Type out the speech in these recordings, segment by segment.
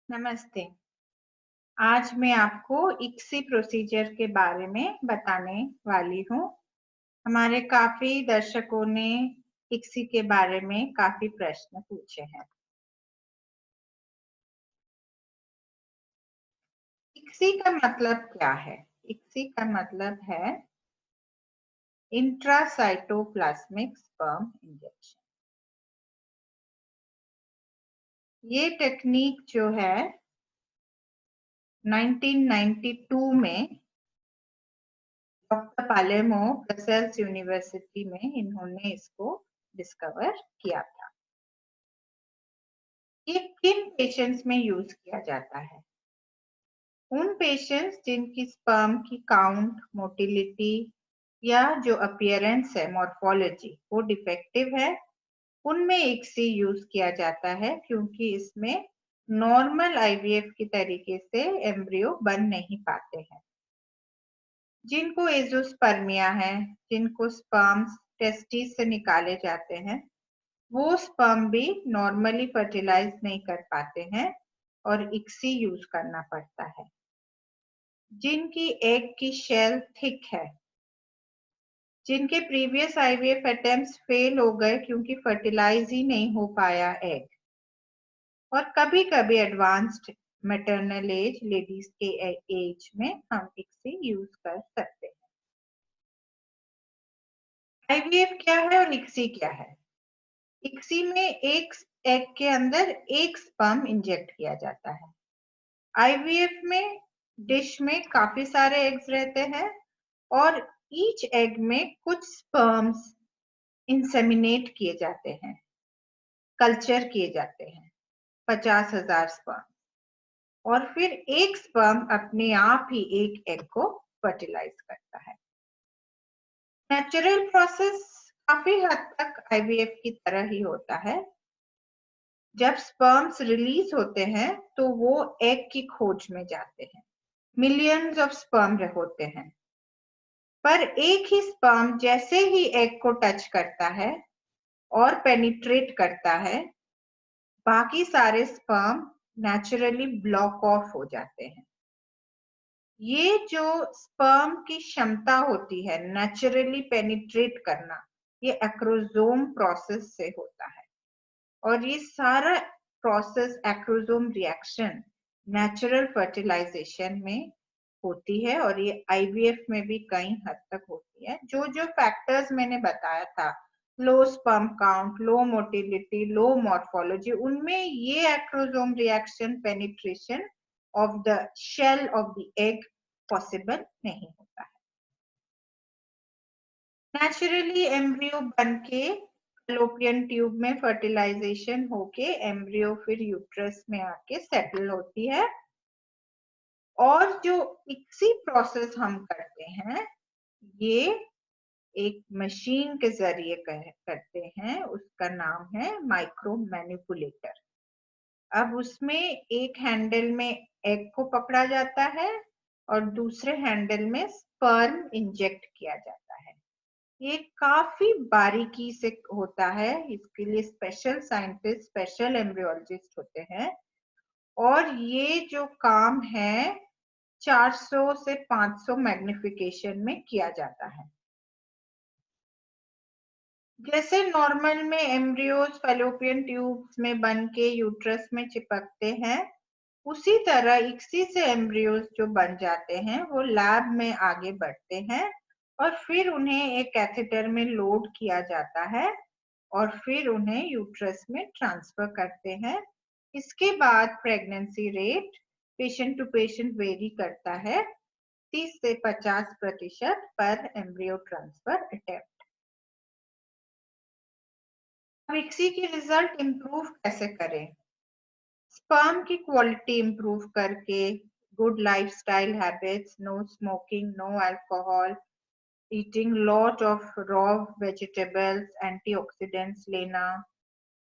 नमस्ते। आज मैं आपको ICSI प्रोसीजर के बारे में बताने वाली हूँ। हमारे काफी दर्शकों ने ICSI के बारे में काफी प्रश्न पूछे हैं। ICSI का मतलब क्या है? ICSI का मतलब है इंट्रासाइटोप्लाज्मिक स्पर्म इंजेक्शन। ये टेक्निक जो है 1992 में डॉक्टर पालेमो ब्रसेल्स यूनिवर्सिटी में इन्होंने इसको डिस्कवर किया था। ये किन पेशेंट्स में यूज किया जाता है? उन पेशेंट्स जिनकी स्पर्म की काउंट, मोटिलिटी या जो अपीयरेंस है, मॉर्फोलॉजी, वो डिफेक्टिव है, उनमें ICSI यूज किया जाता है क्योंकि इसमें नॉर्मल IVF की तरीके से एम्ब्रियो बन नहीं पाते हैं। जिनको एजोस्पर्मिया है, जिनको स्पर्म्स टेस्टिस से निकाले जाते हैं, वो स्पर्म भी नॉर्मली फर्टिलाइज नहीं कर पाते हैं और ICSI यूज करना पड़ता है। जिनकी एग की शेल थिक है, जिनके प्रीवियस IVF अटेम्प्ट्स फेल हो गए क्योंकि फर्टिलाइज ही नहीं हो पाया एग, और कभी-कभी एडवांस्ड मैटरनल एज, लेडीज के एज में हम ICSI यूज कर सकते हैं। IVF क्या है और ICSI क्या है? ICSI में एक एग के अंदर एक स्पर्म इंजेक्ट किया जाता है। IVF में डिश में काफी सारे एग्स रहते हैं और ईच एग में कुछ स्पर्म्स इंसेमिनेट किए जाते हैं, कल्चर किए जाते हैं, 50,000 स्पर्म, और फिर एक स्पर्म अपने आप ही एक एग को फर्टिलाइज करता है। नेचुरल प्रोसेस काफी हद तक IVF की तरह ही होता है। जब स्पर्म्स रिलीज होते हैं तो वो एग की खोज में जाते हैं। मिलियंस ऑफ स्पर्म होते हैं, पर एक ही स्पर्म जैसे ही एग को टच करता है और पेनिट्रेट करता है, बाकी सारे स्पर्म नेचुरली ब्लॉक ऑफ हो जाते हैं। ये जो स्पर्म की क्षमता होती है नेचुरली पेनिट्रेट करना, ये एक्रोसोम प्रोसेस से होता है, और ये सारा process, acrosome reaction, natural fertilisation में होती है, और ये IVF में भी कई हद तक होती है। जो जो फैक्टर्स मैंने बताया था, low sperm count, low motility, low morphology, उनमें ये acrosome reaction, penetration of the shell of the egg possible नहीं होता है। नेचुरली एम्ब्रियो बनके फैलोपियन ट्यूब में फर्टिलाइजेशन होके एम्ब्रियो फिर यूट्रस में आके सेटल होती है, और जो ICSI प्रोसेस हम करते हैं ये एक मशीन के जरिए करते हैं, उसका नाम है माइक्रो मैनिपुलेटर। अब उसमें एक हैंडल में एग को पकड़ा जाता है और दूसरे हैंडल में स्पर्म इंजेक्ट किया जाता है। ये काफी बारीकी से होता है, इसके लिए स्पेशल साइंटिस्ट, स्पेशल एम्ब्रियोलॉजिस्ट होते हैं, और ये जो काम है 400 से 500 मैग्निफिकेशन में किया जाता है। जैसे नॉर्मल में एम्ब्रियोज फैलोपियन ट्यूब्स में बन के यूट्रस में चिपकते हैं, उसी तरह ICSI से एम्ब्रियोज जो बन जाते हैं वो लैब में आगे बढ़ते हैं, और फिर उन्हें एक कैथेटर में लोड किया जाता है और फिर उन्हें यूट्रस में ट्रांसफर करते हैं। इसके बाद pregnancy rate patient to patient vary करता है, 30 से 50% पर एम्ब्रियो ट्रांसफर अटेम्प्ट। अब ICSI की रिजल्ट इंप्रूव कैसे करें? स्पर्म की क्वालिटी इंप्रूव करके, good lifestyle habits, no smoking, no alcohol, eating lot of raw vegetables, antioxidants लेना,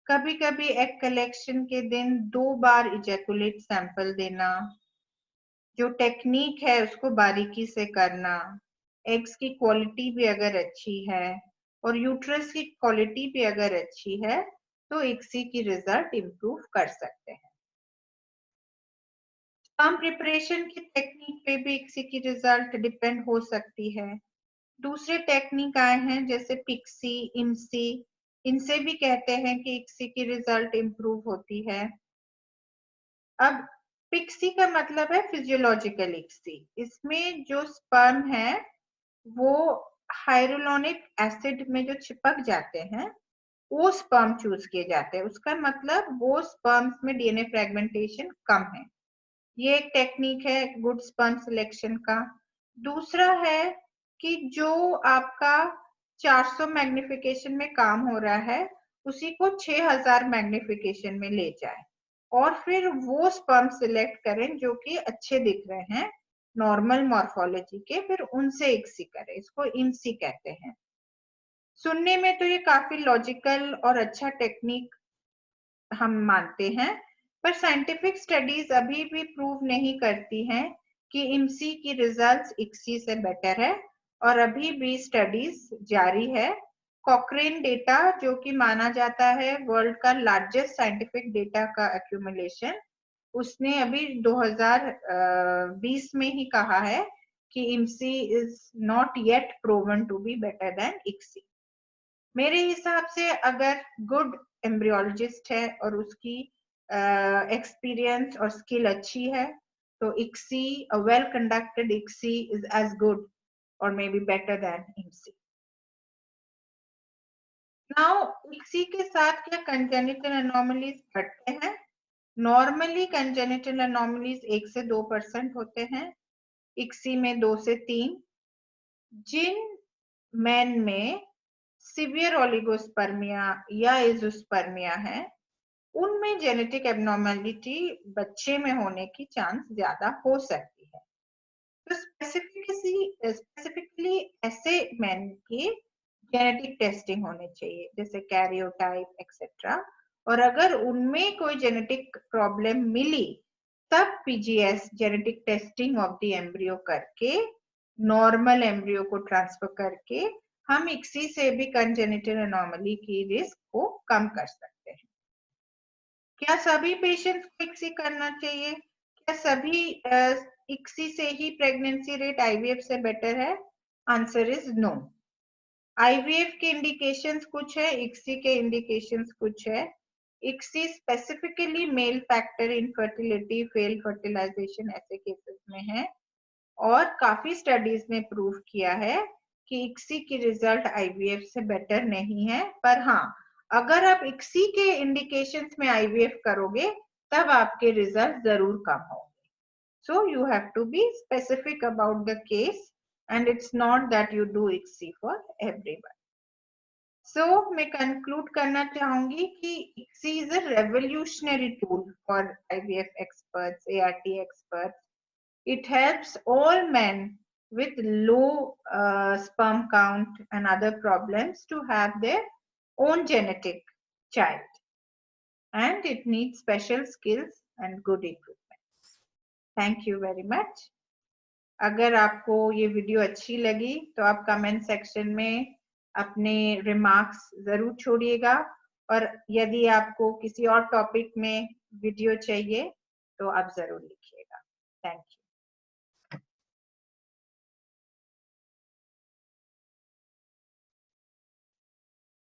कभी कभी एग कलेक्शन के दिन 2 बार इजैकुलेट सैंपल देना, जो टेक्निक है उसको बारीकी से करना, एग्स की क्वालिटी भी अगर अच्छी है और यूट्रस की क्वालिटी भी अगर अच्छी है तो ICSI की रिजल्ट इंप्रूव कर सकते हैं। स्पर्म प्रिपरेशन की टेक्निक पे भी ICSI की रिजल्ट डिपेंड हो सकती है। दूसरे टेक्निक आए हैं जैसे पिक्सी, इमसी, इनसे भी कहते हैं कि ICSI की रिजल्ट इंप्रूव होती है। अब पिक्सी का मतलब है फिजियोलॉजिकल ICSI। इसमें जो स्पर्म है वो हाइड्रोलोनिक एसिड में जो चिपक जाते हैं वो स्पर्म चूज किए जाते हैं। उसका मतलब वो स्पर्म्स में DNA फ्रेगमेंटेशन कम है। ये एक टेक्निक है गुड स्पर्म सिलेक्शन का। दूसरा है कि जो आपका 400 मैग्निफिकेशन में काम हो रहा है उसी को 6000 मैग्निफिकेशन में ले जाए और फिर वो स्पर्म सिलेक्ट करें जो कि अच्छे दिख रहे हैं नॉर्मल मॉर्फोलॉजी के, फिर उनसे ICSI करें। इसको IMSI कहते हैं। सुनने में तो ये काफी लॉजिकल और अच्छा टेक्निक हम मानते हैं, पर साइंटिफिक स्टडीज अभी भी प्रूव नहीं करती हैं कि IMSI की रिजल्ट्स ICSI से बेटर है और अभी भी स्टडीज जारी है। कॉक्रेन डेटा जो कि माना जाता है वर्ल्ड का लार्जेस्ट साइंटिफिक डेटा का एक्यूमुलेशन, उसने अभी 2020 में ही कहा है कि IMSI is not yet proven to be better than ICSI। मेरे हिसाब से अगर गुड एम्ब्रियोलॉजिस्ट है और उसकी एक्सपीरियंस और स्किल अच्छी है तो ICSI, a well conducted ICSI is as good or maybe better than IMSI. Now ICSI के साथ क्या congenital anomalies बढ़ते हैं? नॉर्मली congenital anomalies 1 से 2% होते हैं, ICSI में 2 से 3। जिन मैन में सिवियर ओलिगोस्पर्मिया या एजोस्पर्मिया है उनमें जेनेटिक एब्नॉर्मेलिटी बच्चे में होने की चांस ज्यादा हो सकती है। तो स्पेसिफिकली ऐसे मैन की जेनेटिक टेस्टिंग होनी चाहिए जैसे कैरियोटाइप एक्सेट्रा, और अगर उनमें कोई जेनेटिक प्रॉब्लम मिली तब PGS genetic testing of the embryo करके नॉर्मल एम्ब्रियो को ट्रांसफर करके हम ICSI से भी कंजेनिटल एनोमली की रिस्क को कम कर सकते हैं। क्या सभी पेशेंट्स को ICSI करना चाहिए? क्या सभी ICSI से ही प्रेगनेंसी रेट IVF से बेटर है? Answer is no. IVF के इंडिकेशंस कुछ है, ICSI के इंडिकेशंस कुछ है। ICSI specifically male factor infertility, fail fertilisation ऐसे केसेस में है और काफी स्टडीज ने प्रूव किया है कि ICSI की रिजल्ट IVF से बेटर नहीं है। पर हाँ, अगर आप ICSI के इंडिकेशंस में IVF करोगे तब आपके रिजल्ट जरूर कम होंगे। So you have to be specific about the case and it's not that you do ICSI for everyone. So मैं कंक्लूड करना चाहूंगी कि ICSI is a revolutionary tool for IVF experts, ART experts. It helps all men with low sperm count and other problems to have their own genetic child, and it needs special skills and good equipment. Thank you very much. अगर आपको ये video अच्छी लगी तो आप comment section में अपने remarks जरूर छोड़िएगा, और यदि आपको किसी और टॉपिक में वीडियो चाहिए तो आप जरूर लिखिएगा। Thank you.